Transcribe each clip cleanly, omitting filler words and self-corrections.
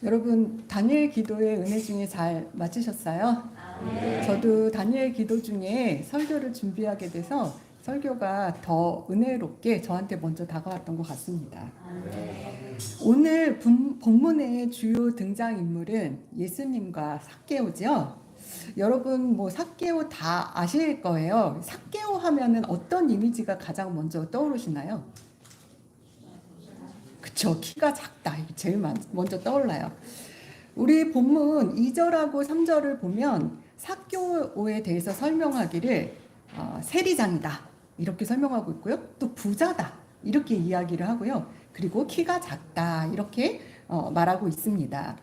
여러분 다니엘 기도의 은혜 중에 잘 맞으셨어요? 저도 다니엘 기도 중에 설교를 준비하게 돼서 설교가 더 은혜롭게 저한테 먼저 다가왔던 것 같습니다. 오늘 본문의 주요 등장인물은 예수님과 삭개오죠. 여러분 뭐 삭개오 다 아실 거예요. 삭개오 하면은 어떤 이미지가 가장 먼저 떠오르시나요? 그쵸, 키가 작다. 이게 제일 먼저 떠올라요. 우리 본문 2절하고 3절을 보면 삭개오에 대해서 설명하기를 세리장이다 이렇게 설명하고 있고요. 또 부자다 이렇게 이야기를 하고요. 그리고 키가 작다 이렇게 말하고 있습니다.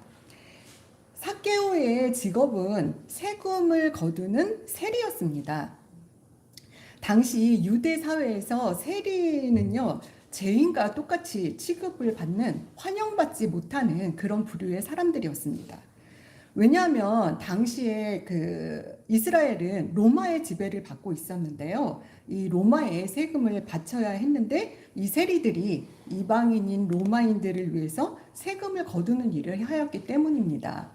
삭개오의 직업은 세금을 거두는 세리였습니다. 당시 유대 사회에서 세리는요, 죄인과 똑같이 취급을 받는, 환영받지 못하는 그런 부류의 사람들이었습니다. 왜냐하면 당시에 이스라엘은 로마의 지배를 받고 있었는데요. 이 로마에 세금을 바쳐야 했는데 이 세리들이 이방인인 로마인들을 위해서 세금을 거두는 일을 하였기 때문입니다.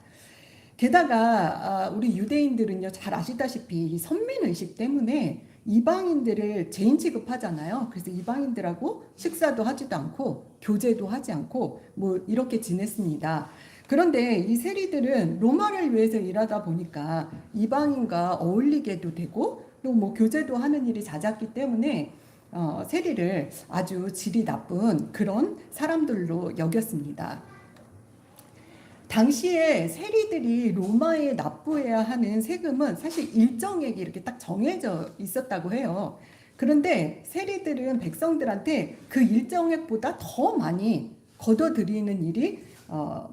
게다가 우리 유대인들은요, 잘 아시다시피 이 선민의식 때문에 이방인들을 죄인 취급하잖아요. 그래서 이방인들하고 식사도 하지도 않고 교제도 하지 않고 뭐 이렇게 지냈습니다. 그런데 이 세리들은 로마를 위해서 일하다 보니까 이방인과 어울리게도 되고 또 뭐 교제도 하는 일이 잦았기 때문에 세리를 아주 질이 나쁜 그런 사람들로 여겼습니다. 당시에 세리들이 로마에 납부해야 하는 세금은 사실 일정액이 이렇게 딱 정해져 있었다고 해요. 그런데 세리들은 백성들한테 그 일정액보다 더 많이 걷어들이는 일이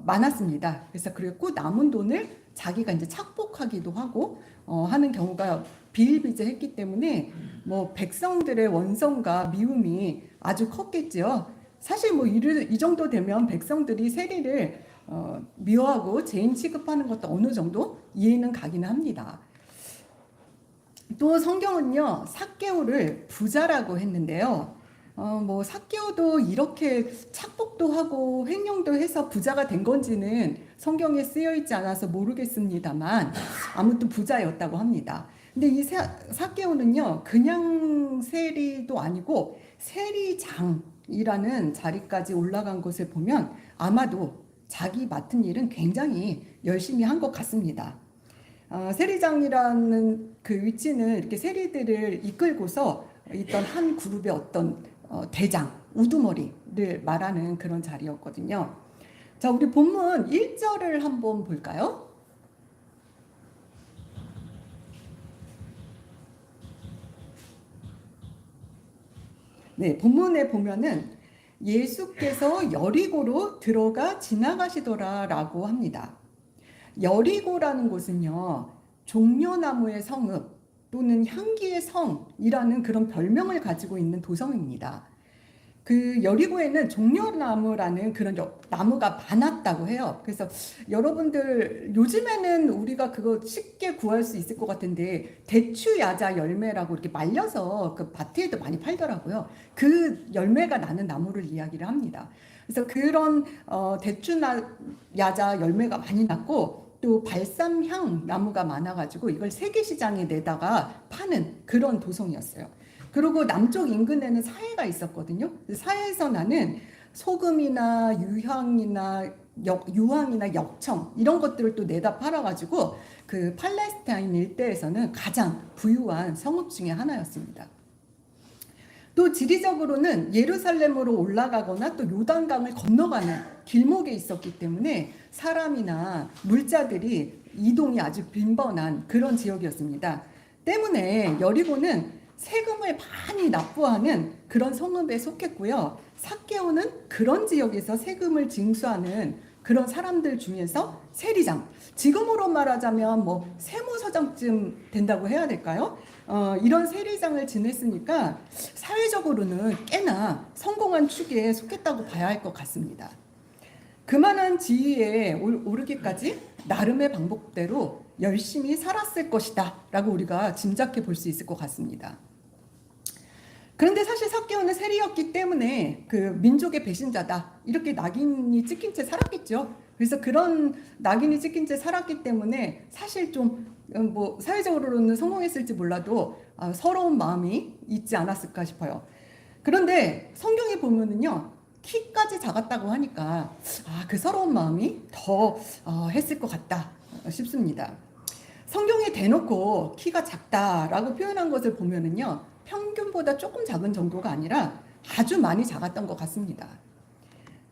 많았습니다. 그래서 그랬고 남은 돈을 자기가 이제 착복하기도 하고 하는 경우가 비일비재했기 때문에 뭐 백성들의 원성과 미움이 아주 컸겠죠. 사실 뭐 이 정도 되면 백성들이 세리를 미워하고 죄인 취급하는 것도 어느 정도 이해는 가기는 합니다. 또 성경은요, 삭개오를 부자라고 했는데요. 뭐 삭개오도 이렇게 착복도 하고 횡령도 해서 부자가 된 건지는 성경에 쓰여 있지 않아서 모르겠습니다만 아무튼 부자였다고 합니다. 근데 이 삭개오는요, 그냥 세리도 아니고 세리장이라는 자리까지 올라간 것을 보면 아마도 자기 맡은 일은 굉장히 열심히 한 것 같습니다. 세리장이라는 그 위치는 이렇게 세리들을 이끌고서 있던 한 그룹의 어떤 대장, 우두머리를 말하는 그런 자리였거든요. 자, 우리 본문 1절을 한번 볼까요? 네, 본문에 보면은 예수께서 여리고로 들어가 지나가시더라라고 합니다. 여리고라는 곳은요, 종려나무의 성읍 또는 향기의 성이라는 그런 별명을 가지고 있는 도성입니다. 그 여리고에는 종려나무라는 그런 나무가 많았다고 해요. 그래서 여러분들 요즘에는 우리가 그거 쉽게 구할 수 있을 것 같은데 대추 야자 열매라고 이렇게 말려서 그 마트에도 많이 팔더라고요. 그 열매가 나는 나무를 이야기를 합니다. 그래서 그런 대추 야자 열매가 많이 났고 또 발삼향 나무가 많아가지고 이걸 세계시장에 내다가 파는 그런 도성이었어요. 그리고 남쪽 인근에는 사해가 있었거든요. 사해에서 나는 소금이나 유황이나 역청 이런 것들을 또 내다 팔아가지고 그 팔레스타인 일대에서는 가장 부유한 성읍 중에 하나였습니다. 또 지리적으로는 예루살렘으로 올라가거나 또 요단강을 건너가는 길목에 있었기 때문에 사람이나 물자들이 이동이 아주 빈번한 그런 지역이었습니다. 때문에 여리고는 세금을 많이 납부하는 그런 성읍에 속했고요. 삭개오는 그런 지역에서 세금을 징수하는 그런 사람들 중에서 세리장, 지금으로 말하자면 뭐 세무서장쯤 된다고 해야 될까요? 이런 세리장을 지냈으니까 사회적으로는 꽤나 성공한 축에 속했다고 봐야 할 것 같습니다. 그만한 지위에 오르기까지 나름의 방법대로 열심히 살았을 것이다 라고 우리가 짐작해 볼 수 있을 것 같습니다. 그런데 사실 삭개오는 세리였기 때문에 그 민족의 배신자다 이렇게 낙인이 찍힌 채 살았겠죠. 그래서 그런 낙인이 찍힌 채 살았기 때문에 사실 좀 뭐 사회적으로는 성공했을지 몰라도 서러운 마음이 있지 않았을까 싶어요. 그런데 성경에 보면은요, 키까지 작았다고 하니까 그 서러운 마음이 더 했을 것 같다 싶습니다. 성경에 대놓고 키가 작다라고 표현한 것을 보면은요, 평균보다 조금 작은 정도가 아니라 아주 많이 작았던 것 같습니다.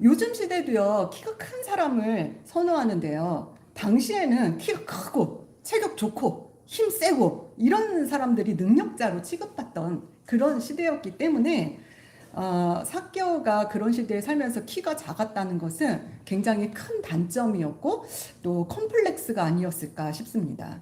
요즘 시대도요, 키가 큰 사람을 선호하는데요, 당시에는 키가 크고 체격 좋고 힘 세고 이런 사람들이 능력자로 취급받던 그런 시대였기 때문에 삭개오가 그런 시대에 살면서 키가 작았다는 것은 굉장히 큰 단점이었고 또 컴플렉스가 아니었을까 싶습니다.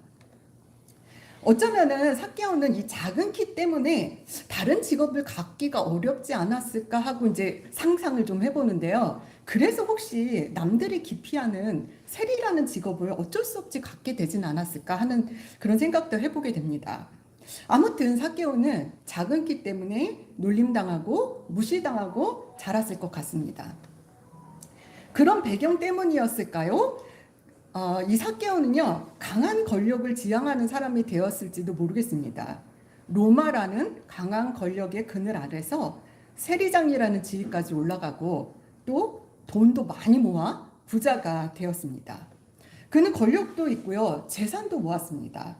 어쩌면은 삭개오는 이 작은 키 때문에 다른 직업을 갖기가 어렵지 않았을까 하고 이제 상상을 좀 해보는데요. 그래서 혹시 남들이 기피하는 세리라는 직업을 어쩔 수 없이 갖게 되진 않았을까 하는 그런 생각도 해보게 됩니다. 아무튼 삭개오는 작은 키 때문에 놀림당하고 무시당하고 자랐을 것 같습니다. 그런 배경 때문이었을까요? 이 삭개오는요, 강한 권력을 지향하는 사람이 되었을지도 모르겠습니다. 로마라는 강한 권력의 그늘 아래서 세리장이라는 지위까지 올라가고 또 돈도 많이 모아 부자가 되었습니다. 그는 권력도 있고요, 재산도 모았습니다.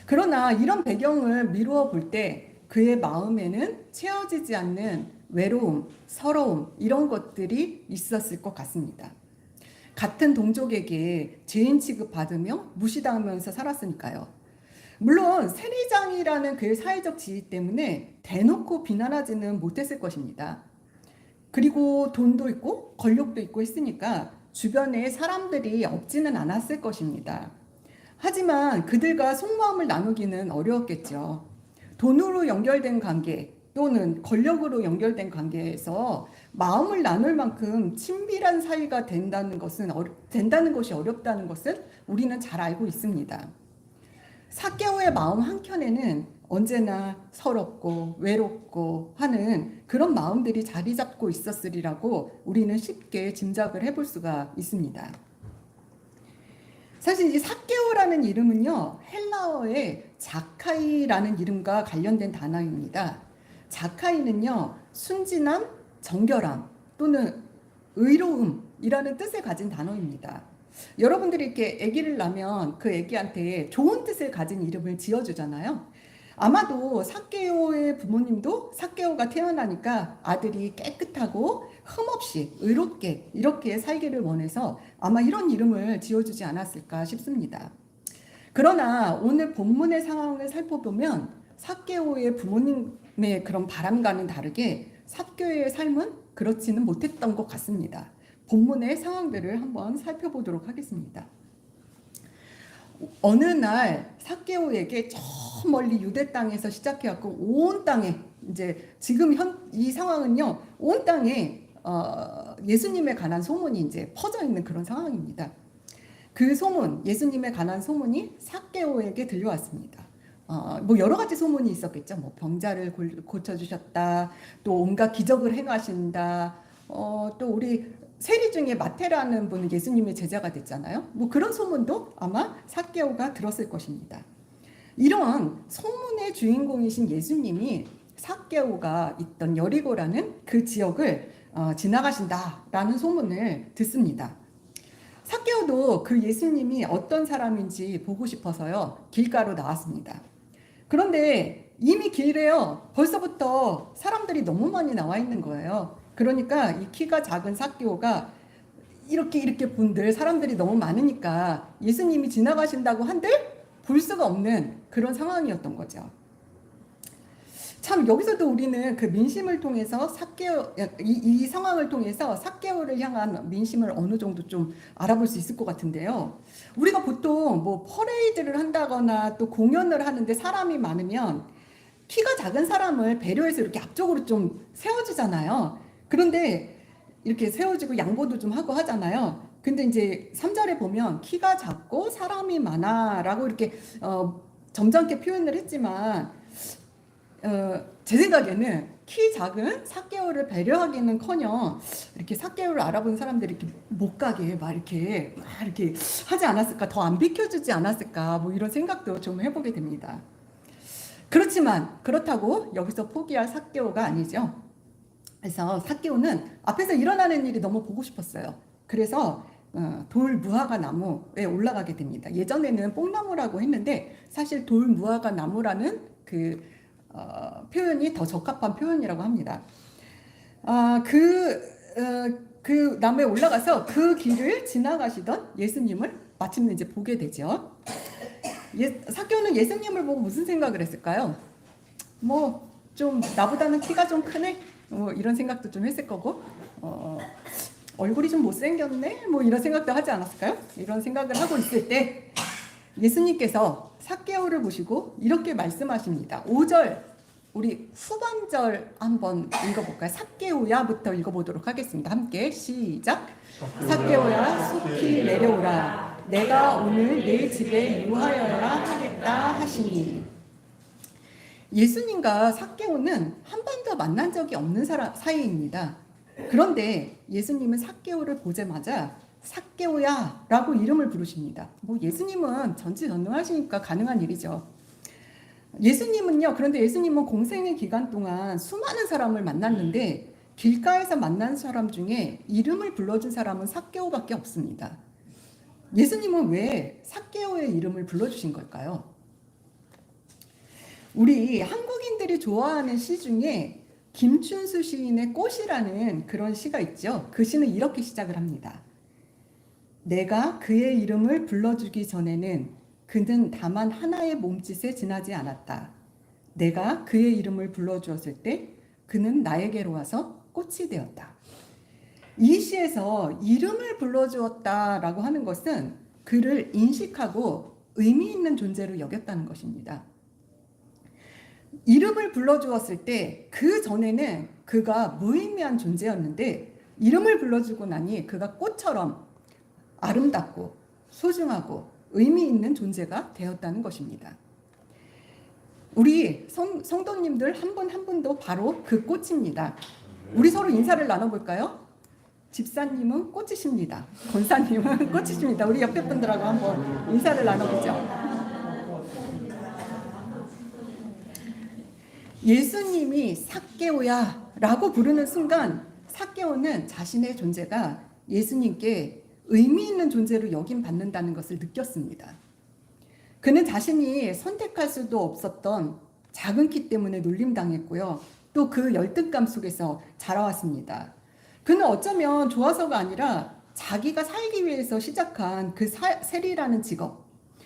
그러나 이런 배경을 미루어 볼 때 그의 마음에는 채워지지 않는 외로움, 서러움 이런 것들이 있었을 것 같습니다. 같은 동족에게 죄인 취급받으며 무시당하면서 살았으니까요. 물론 세리장이라는 그의 사회적 지위 때문에 대놓고 비난하지는 못했을 것입니다. 그리고 돈도 있고 권력도 있고 했으니까 주변에 사람들이 없지는 않았을 것입니다. 하지만 그들과 속마음을 나누기는 어려웠겠죠. 돈으로 연결된 관계 또는 권력으로 연결된 관계에서 마음을 나눌 만큼 친밀한 사이가 된다는 것이 어렵다는 것을 우리는 잘 알고 있습니다. 삭개오의 마음 한켠에는 언제나 서럽고 외롭고 하는 그런 마음들이 자리 잡고 있었으리라고 우리는 쉽게 짐작을 해볼 수가 있습니다. 사실 이 삭개오라는 이름은요, 헬라어의 자카이라는 이름과 관련된 단어입니다. 자카이는요, 순진함, 정결함 또는 의로움이라는 뜻을 가진 단어입니다. 여러분들이 이렇게 아기를 낳으면 그 아기한테 좋은 뜻을 가진 이름을 지어주잖아요. 아마도 삭개오의 부모님도 삭개오가 태어나니까 아들이 깨끗하고 흠없이 의롭게 이렇게 살기를 원해서 아마 이런 이름을 지어주지 않았을까 싶습니다. 그러나 오늘 본문의 상황을 살펴보면 삭개오의 부모님의 그런 바람과는 다르게 삭개오의 삶은 그렇지는 못했던 것 같습니다. 본문의 상황들을 한번 살펴보도록 하겠습니다. 어느 날 삭개오에게 저 멀리 유대 땅에서 시작해갖고 온 땅에 이제 지금 이 상황은요, 온 땅에 예수님에 관한 소문이 이제 퍼져 있는 그런 상황입니다. 그 소문, 예수님에 관한 소문이 삭개오에게 들려왔습니다. 뭐 여러 가지 소문이 있었겠죠. 뭐 병자를 고쳐주셨다, 또 온갖 기적을 행하신다, 또 우리 세리 중에 마태라는 분은 예수님의 제자가 됐잖아요. 뭐 그런 소문도 아마 삭개오가 들었을 것입니다. 이런 소문의 주인공이신 예수님이 삭개오가 있던 여리고라는 그 지역을 지나가신다라는 소문을 듣습니다. 삭개오도 그 예수님이 어떤 사람인지 보고 싶어서요, 길가로 나왔습니다. 그런데 이미 길에요, 벌써부터 사람들이 너무 많이 나와 있는 거예요. 그러니까 이 키가 작은 삭개오가 이렇게 본들 사람들이 너무 많으니까 예수님이 지나가신다고 한들 볼 수가 없는 그런 상황이었던 거죠. 참 여기서도 우리는 그 민심을 통해서 이 상황을 통해서 삭개오를 향한 민심을 어느 정도 좀 알아볼 수 있을 것 같은데요. 우리가 보통 뭐 퍼레이드를 한다거나 또 공연을 하는데 사람이 많으면 키가 작은 사람을 배려해서 이렇게 앞쪽으로 좀 세워주잖아요. 그런데 이렇게 세워지고 양보도 좀 하고 하잖아요. 근데 이제 3절에 보면 키가 작고 사람이 많아 라고 이렇게 점잖게 표현을 했지만 제 생각에는 키 작은 삭개오를 배려하기는커녕 이렇게 삭개오를 알아본 사람들이 이렇게 못 가게 막 이렇게 하지 않았을까, 더 안 비켜주지 않았을까, 뭐 이런 생각도 좀 해보게 됩니다. 그렇지만 그렇다고 여기서 포기할 삭개오가 아니죠. 그래서 삭개오는 앞에서 일어나는 일이 너무 보고 싶었어요. 그래서 돌 무화과 나무에 올라가게 됩니다. 예전에는 뽕나무라고 했는데 사실 돌 무화과 나무라는 그 표현이 더 적합한 표현이라고 합니다. 그 나무에 올라가서 그 길을 지나가시던 예수님을 마침내 이제 보게 되죠. 삭개오는 예수님을 보고 무슨 생각을 했을까요? 뭐 좀 나보다는 키가 좀 크네, 뭐 이런 생각도 좀 했을 거고, 얼굴이 좀 못생겼네, 뭐 이런 생각도 하지 않았을까요? 이런 생각을 하고 있을 때 예수님께서 삭개오를 보시고 이렇게 말씀하십니다. 5절, 우리 후반절 한번 읽어볼까요? 삭개오야부터 읽어보도록 하겠습니다. 함께 시작. 삭개오야 속히 내려오라. 내가 오늘 내 집에 유하여야 하겠다 하시니. 예수님과 삭개오는 한 번도 만난 적이 없는 사이입니다. 그런데 예수님은 삭개오를 보자마자 삭개오야 라고 이름을 부르십니다. 뭐 예수님은 전지전능하시니까 가능한 일이죠. 그런데 예수님은 공생의 기간 동안 수많은 사람을 만났는데 길가에서 만난 사람 중에 이름을 불러준 사람은 삭개오밖에 없습니다. 예수님은 왜 삭개오의 이름을 불러주신 걸까요? 우리 한국인들이 좋아하는 시 중에 김춘수 시인의 꽃이라는 그런 시가 있죠. 그 시는 이렇게 시작을 합니다. 내가 그의 이름을 불러주기 전에는 그는 다만 하나의 몸짓에 지나지 않았다. 내가 그의 이름을 불러주었을 때 그는 나에게로 와서 꽃이 되었다. 이 시에서 이름을 불러주었다라고 하는 것은 그를 인식하고 의미 있는 존재로 여겼다는 것입니다. 이름을 불러주었을 때 그 전에는 그가 무의미한 존재였는데 이름을 불러주고 나니 그가 꽃처럼 아름답고 소중하고 의미 있는 존재가 되었다는 것입니다. 우리 성도님들 한 분 한 분도 바로 그 꽃입니다. 우리 서로 인사를 나눠볼까요? 집사님은 꽃이십니다. 권사님은 꽃이십니다. 우리 옆에 분들하고 한번 인사를 나눠보죠. 예수님이 삭개오야 라고 부르는 순간 삭개오는 자신의 존재가 예수님께 의미 있는 존재로 여김받는다는 것을 느꼈습니다. 그는 자신이 선택할 수도 없었던 작은 키 때문에 놀림당했고요. 또 그 열등감 속에서 자라왔습니다. 그는 어쩌면 좋아서가 아니라 자기가 살기 위해서 시작한 그 세리라는 직업,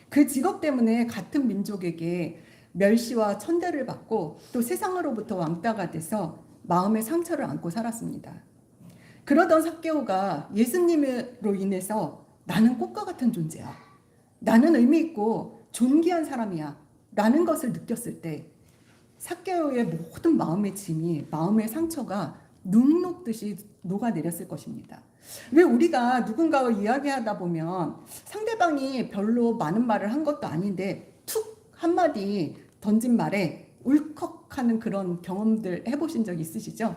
그 직업 때문에 같은 민족에게 멸시와 천대를 받고 또 세상으로부터 왕따가 돼서 마음의 상처를 안고 살았습니다. 그러던 삭개오가 예수님으로 인해서 나는 꽃과 같은 존재야, 나는 의미 있고 존귀한 사람이야 라는 것을 느꼈을 때 삭개오의 모든 마음의 짐이, 마음의 상처가 눈 녹듯이 녹아내렸을 것입니다. 왜 우리가 누군가와 이야기하다 보면 상대방이 별로 많은 말을 한 것도 아닌데 툭 한마디 던진 말에 울컥하는 그런 경험들 해보신 적 있으시죠?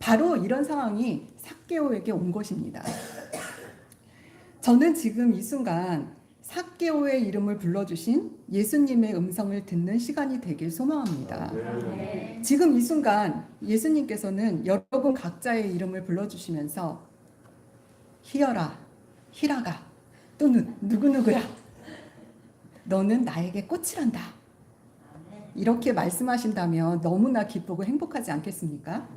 바로 이런 상황이 삭개오에게 온 것입니다. 저는 지금 이 순간 삭개오의 이름을 불러주신 예수님의 음성을 듣는 시간이 되길 소망합니다. 지금 이 순간 예수님께서는 여러분 각자의 이름을 불러주시면서 히어라, 히라가, 또는 누구누구야, 너는 나에게 꽃이란다, 이렇게 말씀하신다면 너무나 기쁘고 행복하지 않겠습니까?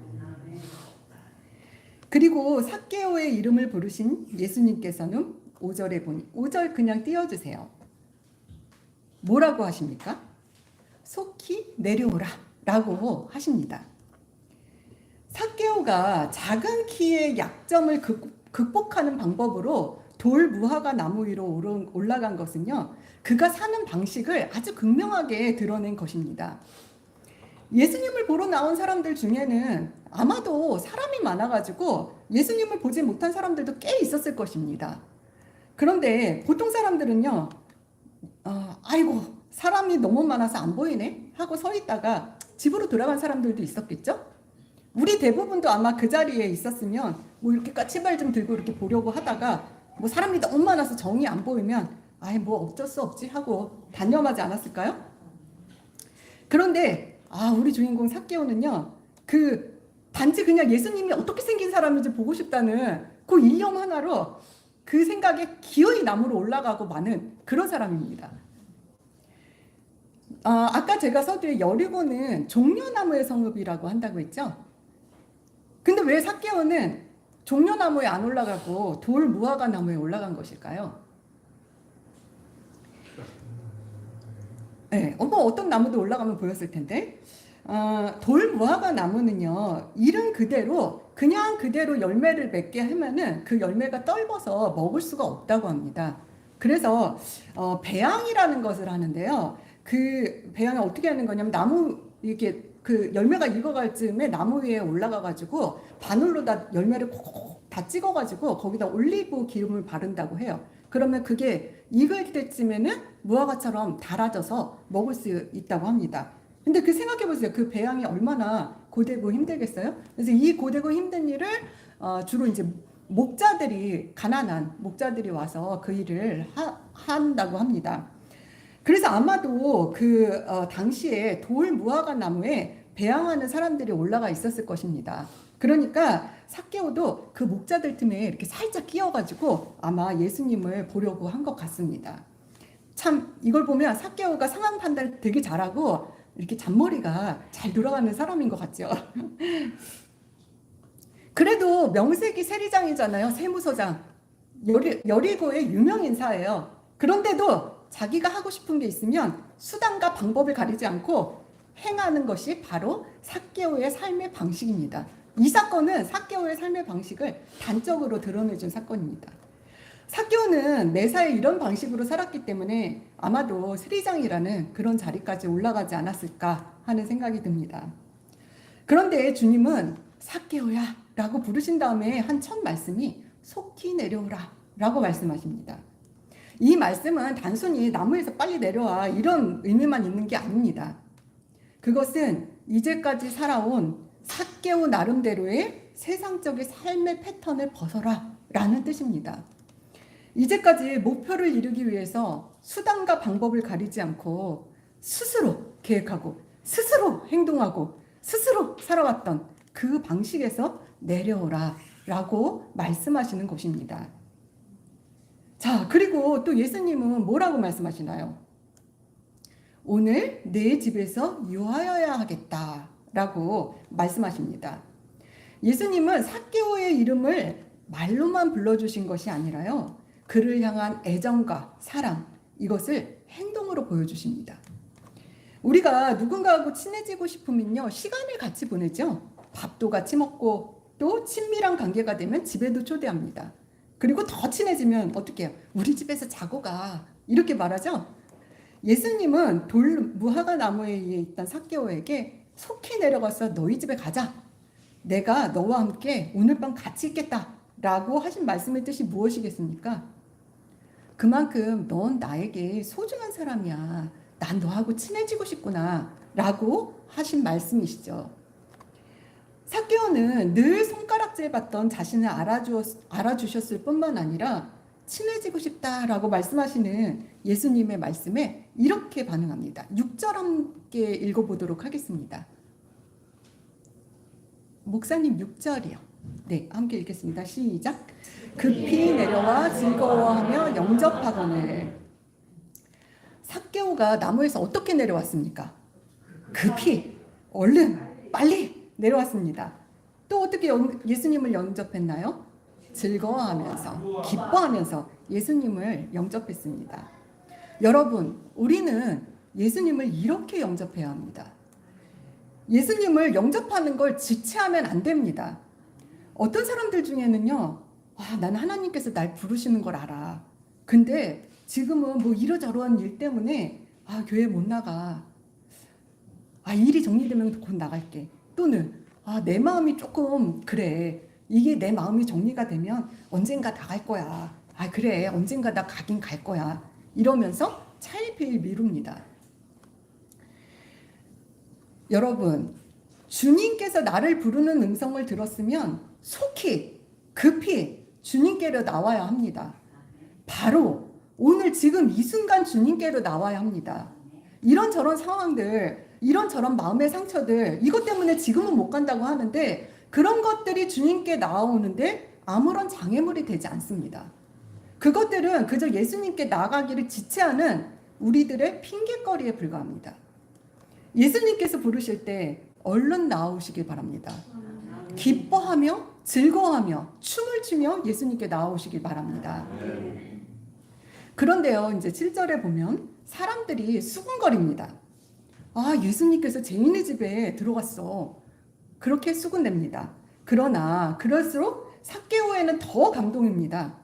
그리고 삭개오의 이름을 부르신 예수님께서는 5절에 보니 5절 그냥 띄워주세요. 뭐라고 하십니까? 속히 내려오라 라고 하십니다. 삭개오가 작은 키의 약점을 극복하는 방법으로 돌 무화과 나무 위로 올라간 것은요, 그가 사는 방식을 아주 극명하게 드러낸 것입니다. 예수님을 보러 나온 사람들 중에는 아마도 사람이 많아가지고 예수님을 보지 못한 사람들도 꽤 있었을 것입니다. 그런데 보통 사람들은요, 아이고 사람이 너무 많아서 안 보이네 하고 서 있다가 집으로 돌아간 사람들도 있었겠죠? 우리 대부분도 아마 그 자리에 있었으면 뭐 이렇게 까치발 좀 들고 이렇게 보려고 하다가 뭐 사람이 너무 많아서 정이 안 보이면 아이 뭐 어쩔 수 없지 하고 단념하지 않았을까요? 그런데 우리 주인공 삭개오는요, 그 단지 그냥 예수님이 어떻게 생긴 사람인지 보고 싶다는 그 일념 하나로 그 생각에 기어이 나무로 올라가고 마는 그런 사람입니다. 아까 제가 서두에 여리고는 종려나무의 성읍이라고 한다고 했죠. 근데 왜 삭개오는 종려나무에 안 올라가고 돌 무화과 나무에 올라간 것일까요? 네, 뭐 어떤 나무도 올라가면 보였을 텐데 돌 무화과 나무는요, 이름 그대로 그냥 그대로 열매를 맺게 하면은 그 열매가 떫어서 먹을 수가 없다고 합니다. 그래서 배양이라는 것을 하는데요. 그 배양을 어떻게 하는 거냐면 나무 이렇게 그 열매가 익어갈 즈음에 나무 위에 올라가가지고 바늘로 다 열매를 콕콕 다 찍어가지고 거기다 올리브 기름을 바른다고 해요. 그러면 그게 익을 때쯤에는 무화과처럼 달아져서 먹을 수 있다고 합니다. 근데 그 생각해 보세요. 그 배양이 얼마나 고되고 힘들겠어요? 그래서 이 고되고 힘든 일을 주로 이제 목자들이, 가난한 목자들이 와서 그 일을 한다고 합니다. 그래서 아마도 그 당시에 돌 무화과 나무에 배양하는 사람들이 올라가 있었을 것입니다. 그러니까 삭개오도 그 목자들 틈에 이렇게 살짝 끼어가지고 아마 예수님을 보려고 한 것 같습니다. 참 이걸 보면 삭개오가 상황 판단을 되게 잘하고 이렇게 잔머리가 잘 돌아가는 사람인 것 같죠. 그래도 명색이 세리장이잖아요. 세무서장. 여리고의 유명 인사예요. 그런데도 자기가 하고 싶은 게 있으면 수단과 방법을 가리지 않고 행하는 것이 바로 삭개오의 삶의 방식입니다. 이 사건은 삭개오의 삶의 방식을 단적으로 드러내준 사건입니다. 삭개오는 매사에 이런 방식으로 살았기 때문에 아마도 세리장이라는 그런 자리까지 올라가지 않았을까 하는 생각이 듭니다. 그런데 주님은 삭개오야 라고 부르신 다음에 한 첫 말씀이 속히 내려오라 라고 말씀하십니다. 이 말씀은 단순히 나무에서 빨리 내려와 이런 의미만 있는 게 아닙니다. 그것은 이제까지 살아온 삭개오 나름대로의 세상적인 삶의 패턴을 벗어라 라는 뜻입니다. 이제까지 목표를 이루기 위해서 수단과 방법을 가리지 않고 스스로 계획하고 스스로 행동하고 스스로 살아왔던 그 방식에서 내려오라 라고 말씀하시는 것입니다. 자, 그리고 또 예수님은 뭐라고 말씀하시나요? 오늘 내 집에서 유하여야 하겠다 라고 말씀하십니다. 예수님은 삭개오의 이름을 말로만 불러주신 것이 아니라요, 그를 향한 애정과 사랑, 이것을 행동으로 보여주십니다. 우리가 누군가하고 친해지고 싶으면요, 시간을 같이 보내죠. 밥도 같이 먹고 또 친밀한 관계가 되면 집에도 초대합니다. 그리고 더 친해지면 어떻게 해요? 우리 집에서 자고 가. 이렇게 말하죠. 예수님은 돌 무화과 나무에 있던 삭개오에게 속히 내려가서 너희 집에 가자. 내가 너와 함께 오늘 밤 같이 있겠다. 라고 하신 말씀의 뜻이 무엇이겠습니까? 그만큼 넌 나에게 소중한 사람이야. 난 너하고 친해지고 싶구나. 라고 하신 말씀이시죠. 삭개오는 늘 손가락질 받던 자신을 알아주셨을 뿐만 아니라 친해지고 싶다라고 말씀하시는 예수님의 말씀에 이렇게 반응합니다. 6절 함께 읽어보도록 하겠습니다. 목사님 6절이요. 네, 함께 읽겠습니다. 시작. 급히 내려와 즐거워하며 영접하거늘. 삭개오가 나무에서 어떻게 내려왔습니까? 급히, 얼른, 빨리 내려왔습니다. 또 어떻게 예수님을 영접했나요? 즐거워하면서, 기뻐하면서 예수님을 영접했습니다. 여러분, 우리는 예수님을 이렇게 영접해야 합니다. 예수님을 영접하는 걸 지체하면 안 됩니다. 어떤 사람들 중에는요, 나는 하나님께서 날 부르시는 걸 알아. 근데 지금은 뭐 이러저러한 일 때문에 교회 못 나가. 일이 정리되면 곧 나갈게. 또는 내 마음이 조금 그래. 이게 내 마음이 정리가 되면 언젠가 나갈 거야. 그래. 언젠가 나 가긴 갈 거야. 이러면서 차일피일 미룹니다. 여러분, 주님께서 나를 부르는 음성을 들었으면 속히 급히 주님께로 나와야 합니다. 바로 오늘 지금 이 순간 주님께로 나와야 합니다. 이런저런 상황들, 이런저런 마음의 상처들, 이것 때문에 지금은 못 간다고 하는데 그런 것들이 주님께 나오는데 아무런 장애물이 되지 않습니다. 그것들은 그저 예수님께 나가기를 지체하는 우리들의 핑계거리에 불과합니다. 예수님께서 부르실 때 얼른 나오시길 바랍니다. 기뻐하며 즐거워하며 춤을 추며 예수님께 나오시길 바랍니다. 그런데요, 이제 7절에 보면 사람들이 수군거립니다. 아, 예수님께서 죄인의 집에 들어갔어. 그렇게 수군댑니다. 그러나 그럴수록 삭개오에는 더 감동입니다.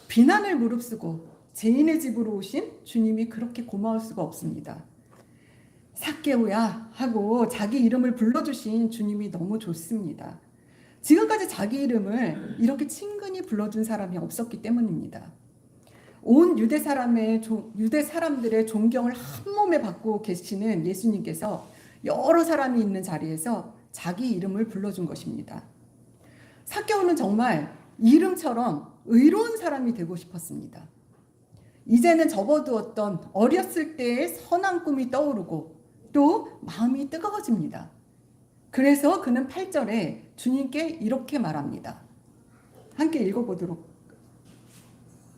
비난을 무릅쓰고 죄인의 집으로 오신 주님이 그렇게 고마울 수가 없습니다. 삭개오야 하고 자기 이름을 불러주신 주님이 너무 좋습니다. 지금까지 자기 이름을 이렇게 친근히 불러준 사람이 없었기 때문입니다. 온 유대 사람들의 존경을 한 몸에 받고 계시는 예수님께서 여러 사람이 있는 자리에서 자기 이름을 불러준 것입니다. 삭개오는 정말 이름처럼 의로운 사람이 되고 싶었습니다. 이제는 접어두었던 어렸을 때의 선한 꿈이 떠오르고 또 마음이 뜨거워집니다. 그래서 그는 8절에 주님께 이렇게 말합니다. 함께 읽어보도록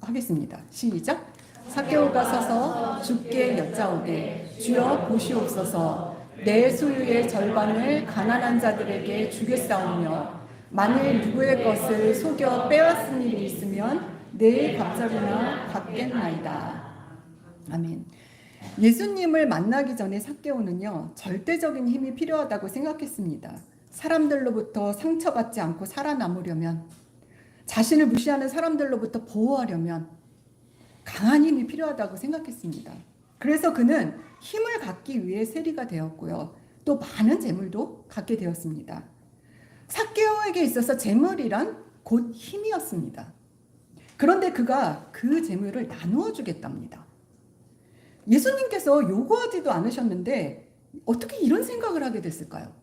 하겠습니다. 시작. 삭개오가 서서 주께 여짜오되 주여 보시옵소서. 내 소유의 절반을 가난한 자들에게 주겠사오며 만일 누구의 것을 속여 빼앗은 일이 있으면 내일 갑자기나 받겠나이다. 아멘. 예수님을 만나기 전에 삭개오는요, 절대적인 힘이 필요하다고 생각했습니다. 사람들로부터 상처받지 않고 살아남으려면, 자신을 무시하는 사람들로부터 보호하려면 강한 힘이 필요하다고 생각했습니다. 그래서 그는 힘을 갖기 위해 세리가 되었고요. 또 많은 재물도 갖게 되었습니다. 삭개오에게 있어서 재물이란 곧 힘이었습니다. 그런데 그가 그 재물을 나누어 주겠답니다. 예수님께서 요구하지도 않으셨는데 어떻게 이런 생각을 하게 됐을까요?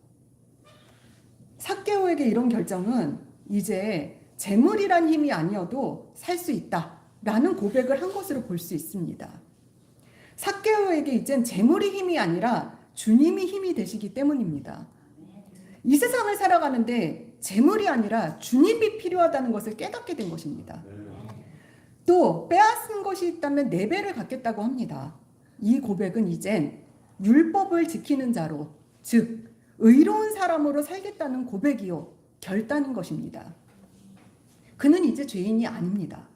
삭개오에게 이런 결정은 이제 재물이란 힘이 아니어도 살 수 있다라는 고백을 한 것으로 볼 수 있습니다. 삭개오에게 이젠 재물이 힘이 아니라 주님이 힘이 되시기 때문입니다. 이 세상을 살아가는데 재물이 아니라 주님이 필요하다는 것을 깨닫게 된 것입니다. 또 빼앗은 것이 있다면 4배를 갖겠다고 합니다. 이 고백은 이젠 율법을 지키는 자로, 즉 의로운 사람으로 살겠다는 고백이요 결단인 것입니다. 그는 이제 죄인이 아닙니다.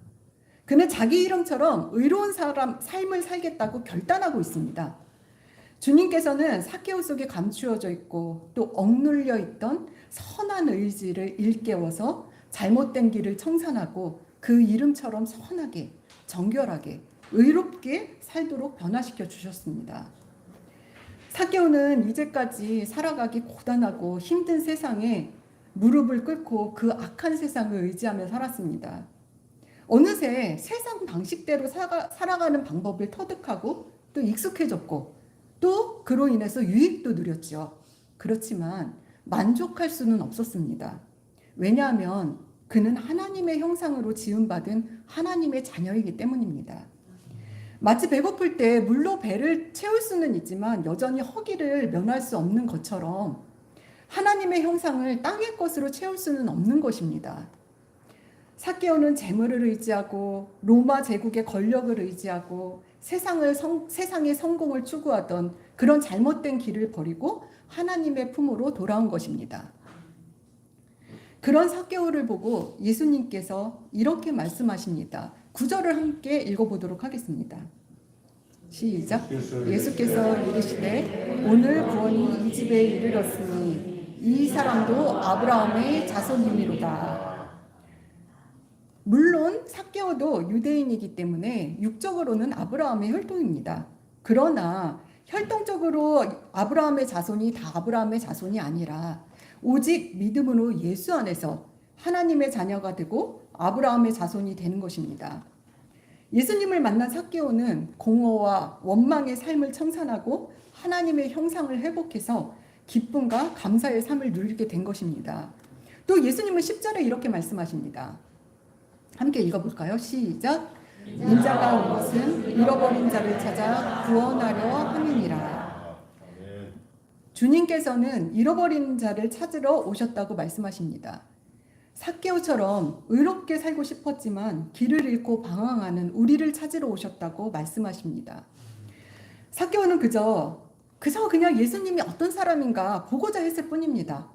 그는 자기 이름처럼 의로운 삶을 살겠다고 결단하고 있습니다. 주님께서는 삭개오 속에 감추어져 있고 또 억눌려 있던 선한 의지를 일깨워서 잘못된 길을 청산하고 그 이름처럼 선하게, 정결하게, 의롭게 살도록 변화시켜 주셨습니다. 삭개오는 이제까지 살아가기 고단하고 힘든 세상에 무릎을 꿇고 그 악한 세상을 의지하며 살았습니다. 어느새 세상 방식대로 살아가는 방법을 터득하고 또 익숙해졌고 또 그로 인해서 유익도 누렸죠. 그렇지만 만족할 수는 없었습니다. 왜냐하면 그는 하나님의 형상으로 지음받은 하나님의 자녀이기 때문입니다. 마치 배고플 때 물로 배를 채울 수는 있지만 여전히 허기를 면할 수 없는 것처럼 하나님의 형상을 땅의 것으로 채울 수는 없는 것입니다. 삭개오는 재물을 의지하고 로마 제국의 권력을 의지하고 세상의 성공을 추구하던 그런 잘못된 길을 버리고 하나님의 품으로 돌아온 것입니다. 그런 삭개오를 보고 예수님께서 이렇게 말씀하십니다. 9절을 함께 읽어보도록 하겠습니다. 시작. 예수께서 이르시되 오늘 구원이 이 집에 이르렀으니 이 사람도 아브라함의 자손이니로다. 물론 삭개오도 유대인이기 때문에 육적으로는 아브라함의 혈통입니다. 그러나 혈통적으로 아브라함의 자손이 다 아브라함의 자손이 아니라 오직 믿음으로 예수 안에서 하나님의 자녀가 되고 아브라함의 자손이 되는 것입니다. 예수님을 만난 삭개오는 공허와 원망의 삶을 청산하고 하나님의 형상을 회복해서 기쁨과 감사의 삶을 누리게 된 것입니다. 또 예수님은 10절에 이렇게 말씀하십니다. 함께 읽어볼까요? 시작. 인자가 온 것은 잃어버린 자를 찾아 구원하려 함이니라. 주님께서는 잃어버린 자를 찾으러 오셨다고 말씀하십니다. 삭개오처럼 의롭게 살고 싶었지만 길을 잃고 방황하는 우리를 찾으러 오셨다고 말씀하십니다. 삭개오는 그저 그냥 예수님이 어떤 사람인가 보고자 했을 뿐입니다.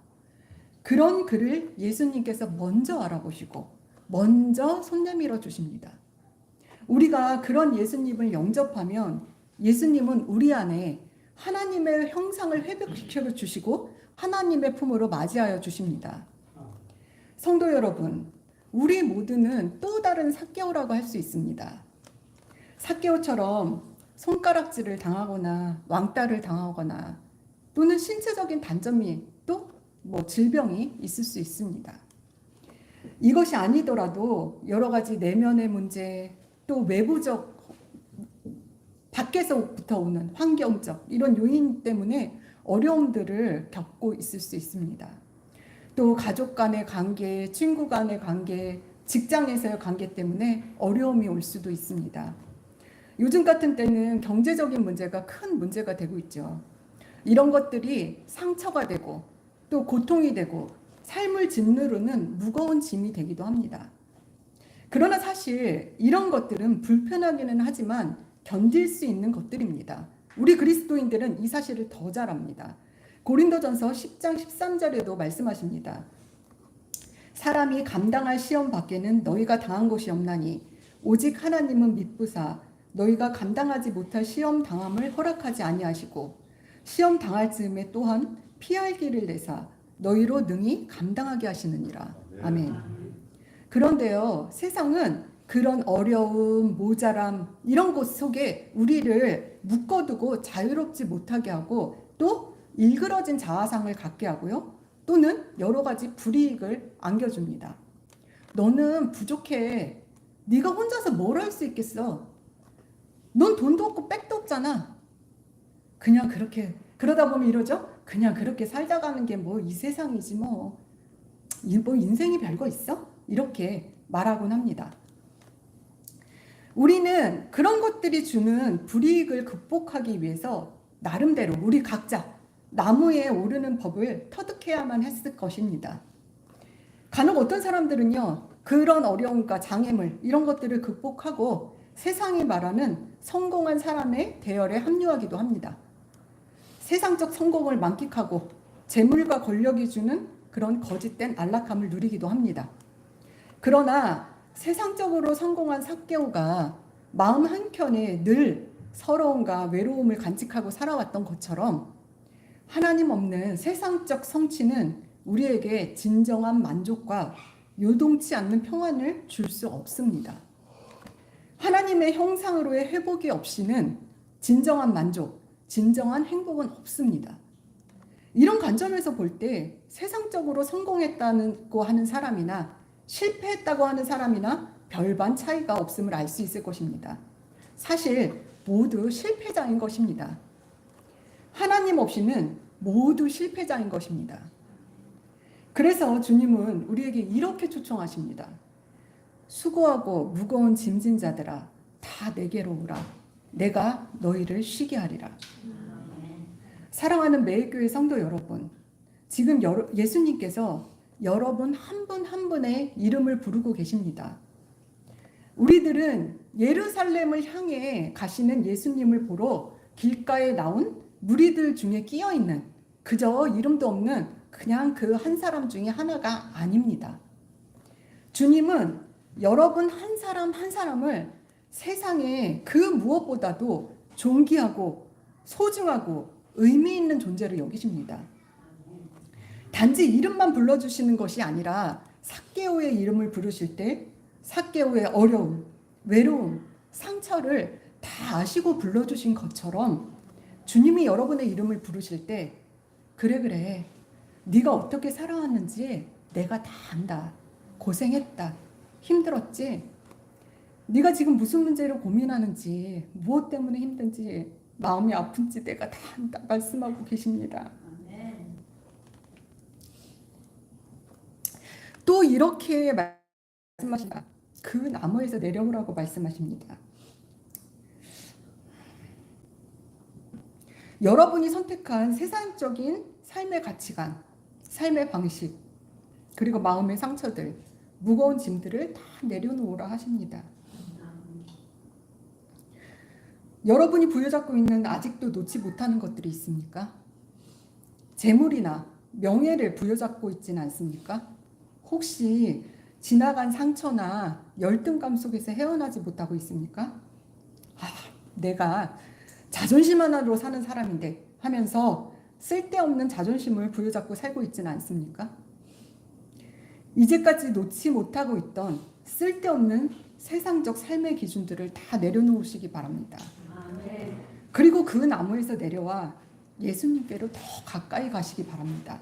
그런 그를 예수님께서 먼저 알아보시고 먼저 손 내밀어 주십니다. 우리가 그런 예수님을 영접하면 예수님은 우리 안에 하나님의 형상을 회복시켜 주시고 하나님의 품으로 맞이하여 주십니다. 성도 여러분, 우리 모두는 또 다른 삭개오라고 할 수 있습니다. 삭개오처럼 손가락질을 당하거나 왕따를 당하거나 또는 신체적인 단점이 또 질병이 있을 수 있습니다. 이것이 아니더라도 여러 가지 내면의 문제, 또 외부적 밖에서부터 오는 환경적 이런 요인 때문에 어려움들을 겪고 있을 수 있습니다. 또 가족 간의 관계, 친구 간의 관계, 직장에서의 관계 때문에 어려움이 올 수도 있습니다. 요즘 같은 때는 경제적인 문제가 큰 문제가 되고 있죠. 이런 것들이 상처가 되고 또 고통이 되고 삶을 짓누르는 무거운 짐이 되기도 합니다. 그러나 사실 이런 것들은 불편하기는 하지만 견딜 수 있는 것들입니다. 우리 그리스도인들은 이 사실을 더 잘 압니다. 고린도전서 10장 13절에도 말씀하십니다. 사람이 감당할 시험 밖에는 너희가 당한 것이 없나니 오직 하나님은 미쁘사 너희가 감당하지 못할 시험 당함을 허락하지 아니하시고 시험 당할 즈음에 또한 피할 길을 내사 너희로 능히 감당하게 하시느니라. 아멘. 그런데요, 세상은 그런 어려움, 모자람 이런 것 속에 우리를 묶어두고 자유롭지 못하게 하고 또 일그러진 자아상을 갖게 하고요. 또는 여러 가지 불이익을 안겨줍니다. 너는 부족해. 네가 혼자서 뭘 할 수 있겠어? 넌 돈도 없고 백도 없잖아. 그냥 그렇게 그러다 보면 이러죠. 그냥 그렇게 살다 가는 게 이 세상이지 뭐 인생이 별거 있어? 이렇게 말하곤 합니다. 우리는 그런 것들이 주는 불이익을 극복하기 위해서 나름대로 우리 각자 나무에 오르는 법을 터득해야만 했을 것입니다. 간혹 어떤 사람들은요, 그런 어려움과 장애물 이런 것들을 극복하고 세상이 말하는 성공한 사람의 대열에 합류하기도 합니다. 세상적 성공을 만끽하고 재물과 권력이 주는 그런 거짓된 안락함을 누리기도 합니다. 그러나 세상적으로 성공한 삭개오가 마음 한켠에 늘 서러움과 외로움을 간직하고 살아왔던 것처럼 하나님 없는 세상적 성취는 우리에게 진정한 만족과 요동치 않는 평안을 줄 수 없습니다. 하나님의 형상으로의 회복이 없이는 진정한 만족, 진정한 행복은 없습니다. 이런 관점에서 볼 때 세상적으로 성공했다고 하는 사람이나 실패했다고 하는 사람이나 별반 차이가 없음을 알 수 있을 것입니다. 사실 모두 실패자인 것입니다. 하나님 없이는 모두 실패자인 것입니다. 그래서 주님은 우리에게 이렇게 초청하십니다. 수고하고 무거운 짐진 자들아 다 내게로 오라. 내가 너희를 쉬게 하리라. 사랑하는 매일교회 성도 여러분, 지금 예수님께서 여러분 한 분 한 분의 이름을 부르고 계십니다. 우리들은 예루살렘을 향해 가시는 예수님을 보러 길가에 나온 무리들 중에 끼어있는 그저 이름도 없는 그냥 그 한 사람 중에 하나가 아닙니다. 주님은 여러분 한 사람 한 사람을 세상에 그 무엇보다도 존귀하고 소중하고 의미 있는 존재로 여기십니다. 단지 이름만 불러주시는 것이 아니라 삭개오의 이름을 부르실 때 삭개오의 어려움, 외로움, 상처를 다 아시고 불러주신 것처럼 주님이 여러분의 이름을 부르실 때 그래 네가 어떻게 살아왔는지 내가 다 안다. 고생했다. 힘들었지? 네가 지금 무슨 문제로 고민하는지 무엇 때문에 힘든지 마음이 아픈지 내가 다 안다 말씀하고 계십니다. 또 이렇게 말씀하십니다. 그 나무에서 내려오라고 말씀하십니다. 여러분이 선택한 세상적인 삶의 가치관, 삶의 방식, 그리고 마음의 상처들, 무거운 짐들을 다 내려놓으라 하십니다. 여러분이 부여잡고 있는 아직도 놓지 못하는 것들이 있습니까? 재물이나 명예를 부여잡고 있지는 않습니까? 혹시 지나간 상처나 열등감 속에서 헤어나지 못하고 있습니까? 내가 자존심 하나로 사는 사람인데 하면서 쓸데없는 자존심을 부여잡고 살고 있지는 않습니까? 이제까지 놓지 못하고 있던 쓸데없는 세상적 삶의 기준들을 다 내려놓으시기 바랍니다. 그리고 그 나무에서 내려와 예수님께로 더 가까이 가시기 바랍니다.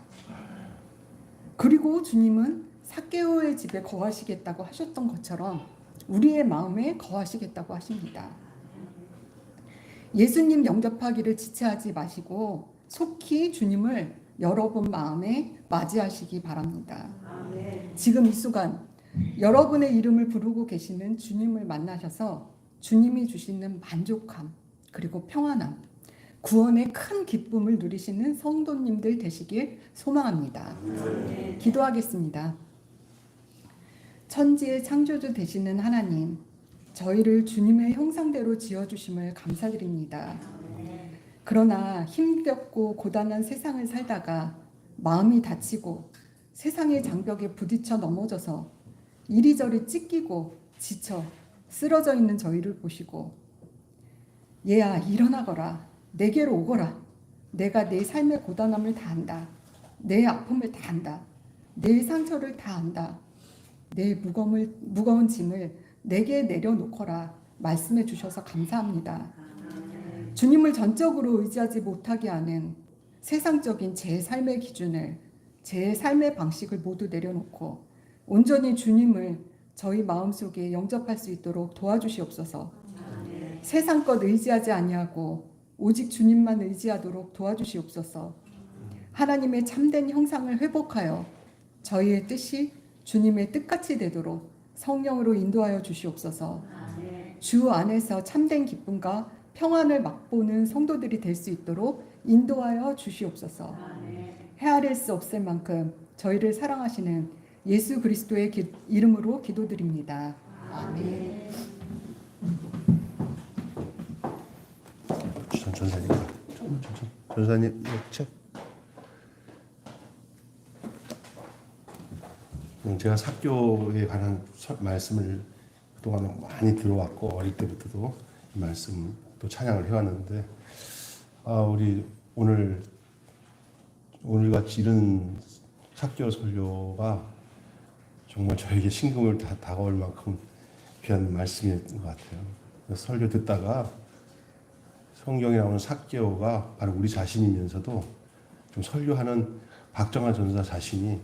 그리고 주님은 삭개오의 집에 거하시겠다고 하셨던 것처럼 우리의 마음에 거하시겠다고 하십니다. 예수님 영접하기를 지체하지 마시고 속히 주님을 여러분 마음에 맞이하시기 바랍니다. 지금 이 순간 여러분의 이름을 부르고 계시는 주님을 만나셔서 주님이 주시는 만족함, 그리고 평안함, 구원의 큰 기쁨을 누리시는 성도님들 되시길 소망합니다. 기도하겠습니다. 천지의 창조주 되시는 하나님, 저희를 주님의 형상대로 지어주심을 감사드립니다. 그러나 힘겹고 고단한 세상을 살다가 마음이 다치고 세상의 장벽에 부딪혀 넘어져서 이리저리 찢기고 지쳐 쓰러져 있는 저희를 보시고, 얘야 일어나거라, 내게로 오거라, 내가 내 삶의 고단함을 다 안다, 내 아픔을 다 안다, 내 상처를 다 안다, 내 무거운 짐을 내게 내려놓거라 말씀해 주셔서 감사합니다. 주님을 전적으로 의지하지 못하게 하는 세상적인 제 삶의 기준을, 제 삶의 방식을 모두 내려놓고 온전히 주님을 저희 마음속에 영접할 수 있도록 도와주시옵소서. 세상 것 의지하지 아니하고 오직 주님만 의지하도록 도와주시옵소서. 하나님의 참된 형상을 회복하여 저희의 뜻이 주님의 뜻같이 되도록 성령으로 인도하여 주시옵소서. 주 안에서 참된 기쁨과 평안을 맛보는 성도들이 될 수 있도록 인도하여 주시옵소서. 헤아릴 수 없을 만큼 저희를 사랑하시는 예수 그리스도의 이름으로 기도드립니다. 아멘. 전사님 책. 제가 삭교에 관한 말씀을 그동안 많이 들어왔고 어릴 때부터도 이 말씀 또 찬양을 해왔는데, 우리 오늘같이 이런 삭교 설교가 정말 저에게 심금을 다가올 만큼 귀한 말씀인 것 같아요. 설교 듣다가 성경에 나오는 삭개오가 바로 우리 자신이면서도 좀 설교하는 박정환 전사 자신이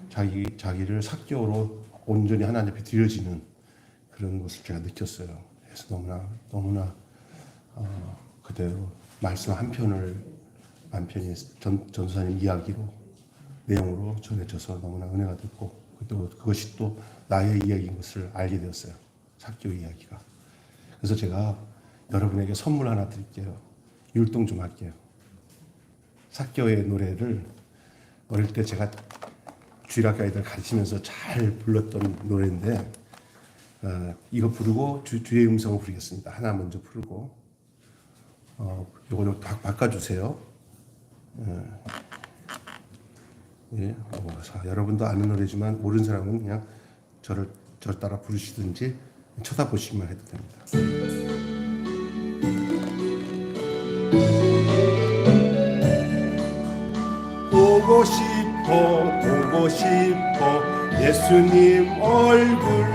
자기를 삭개오로 온전히 하나님 앞에 드려지는 그런 것을 제가 느꼈어요. 그래서 너무나 그대로 말씀 한 편이 전사님 이야기로 내용으로 전해져서 너무나 은혜가 됐고, 또 그것이 또 나의 이야기인 것을 알게 되었어요. 삭개오 이야기가. 그래서 제가 여러분에게 선물 하나 드릴게요. 율동 좀 할게요. 삭개오의 노래를 어릴 때 제가 주일학교 아이들 가르치면서 잘 불렀던 노래인데, 이거 부르고 주의 음성을 부르겠습니다. 하나 먼저 부르고, 요거 좀 바꿔주세요. 예, 여러분도 아는 노래지만 모르는 사람은 그냥 저를 따라 부르시든지 쳐다보시기만 해도 됩니다. 보고 싶어 예수님 얼굴.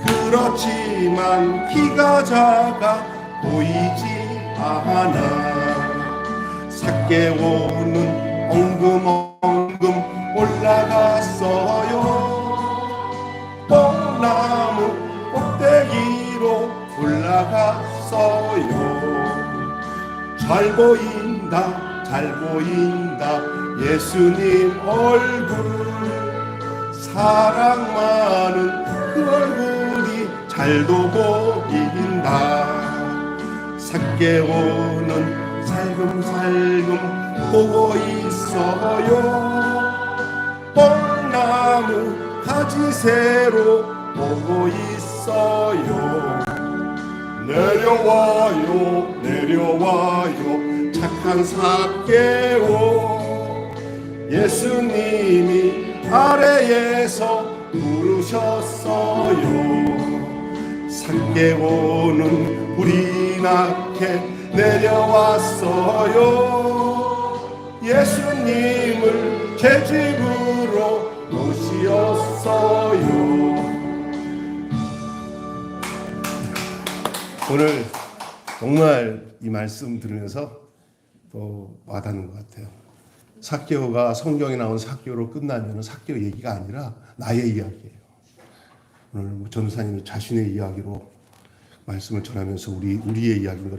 그렇지만 키가 작아 보이지 않아. 삭개오는 엉금엉금 올라갔어요. 뽕나무 꼭대기로 올라갔어요. 잘 보인다 예수님 얼굴. 사랑 많은 그 얼굴이 잘도 보인다. 삭개오는 살금살금 보고 있어요. 뽕나무 가지새로 보고 있어요. 내려와요 내려와요 착한 삭개오. 예수님이 아래에서 부르셨어요. 삭개오는 불이 나게 내려왔어요. 예수님을 제 집으로 모시었어요. 오늘 정말 이 말씀 들으면서 또 와닿는 것 같아요. 삭개오가 성경에 나온 삭개오로 끝나면 삭개오 얘기가 아니라 나의 이야기예요. 오늘 전도사님이 자신의 이야기로 말씀을 전하면서 우리의 이야기인 걸